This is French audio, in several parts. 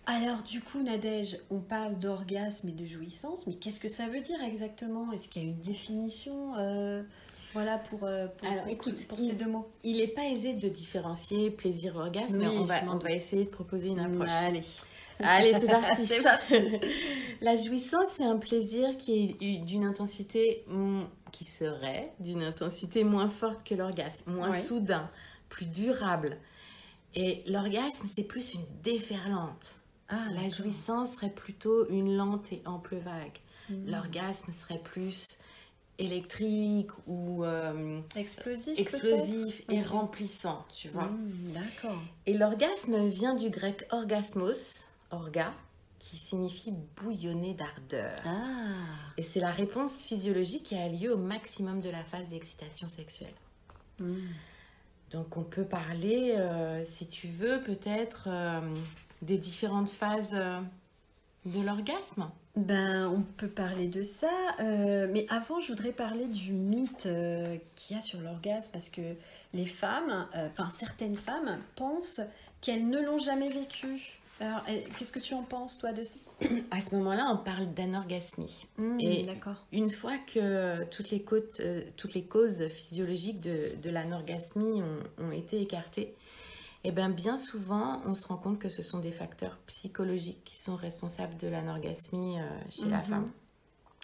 Alors du coup, Nadège, on parle d'orgasme et de jouissance, mais qu'est-ce que ça veut dire exactement? Est-ce qu'il y a une définition voilà, Alors, écoute, pour ces deux mots? Il n'est pas aisé de différencier plaisir-orgasme, Oui, mais on va doute. essayer de proposer une approche. Allez. Allez, c'est parti. C'est parti. La jouissance, c'est un plaisir qui est d'une intensité, qui serait d'une intensité moins forte que l'orgasme, moins soudain, plus durable. Et l'orgasme, c'est plus une déferlante. La jouissance serait plutôt une lente et ample vague. L'orgasme serait plus électrique ou explosif et remplissant, tu vois. D'accord. Et l'orgasme vient du grec orgasmos, orga, qui signifie bouillonner d'ardeur. Et c'est la réponse physiologique qui a lieu au maximum de la phase d'excitation sexuelle. Donc on peut parler, si tu veux, peut-être des différentes phases de l'orgasme. Ben, on peut parler de ça, mais avant, je voudrais parler du mythe qu'il y a sur l'orgasme, parce que les femmes, certaines femmes, pensent qu'elles ne l'ont jamais vécu. Alors, qu'est-ce que tu en penses, toi, de ça? À ce moment-là, on parle d'anorgasmie. Et d'accord. une fois que toutes les causes physiologiques de l'anorgasmie ont été écartées, et bien souvent, on se rend compte que ce sont des facteurs psychologiques qui sont responsables de l'anorgasmie chez la femme.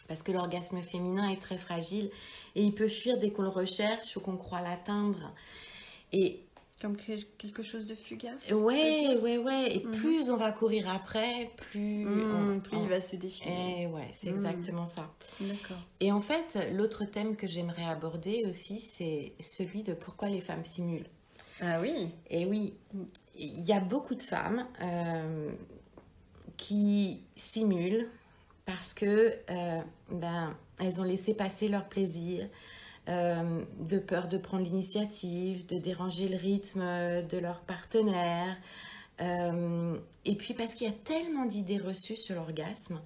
Parce que l'orgasme féminin est très fragile et il peut fuir dès qu'on le recherche ou qu'on croit l'atteindre. Et comme quelque chose de fugace. Ouais. Et plus on va courir après, plus il va se définir. Ouais, c'est exactement ça. D'accord. Et en fait, l'autre thème que j'aimerais aborder aussi, c'est celui de pourquoi les femmes simulent. Ah oui. Et oui, il y a beaucoup de femmes qui simulent parce que elles ont laissé passer leur plaisir, de peur de prendre l'initiative, de déranger le rythme de leur partenaire, et puis parce qu'il y a tellement d'idées reçues sur l'orgasme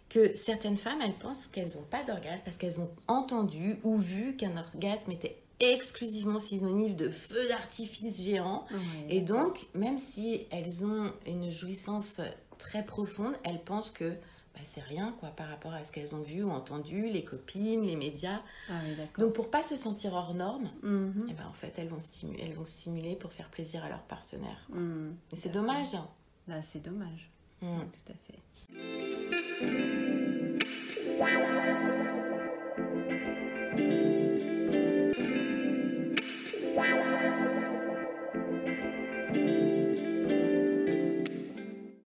que certaines femmes, elles pensent qu'elles n'ont pas d'orgasme parce qu'elles ont entendu ou vu qu'un orgasme était exclusivement synonyme de feu d'artifice géant. Et donc, même si elles ont une jouissance très profonde, elles pensent que c'est rien par rapport à ce qu'elles ont vu ou entendu, les copines, les médias. Donc pour pas se sentir hors norme, en fait elles vont stimuler pour faire plaisir à leur partenaire. Et c'est dommage. C'est dommage. Tout à fait.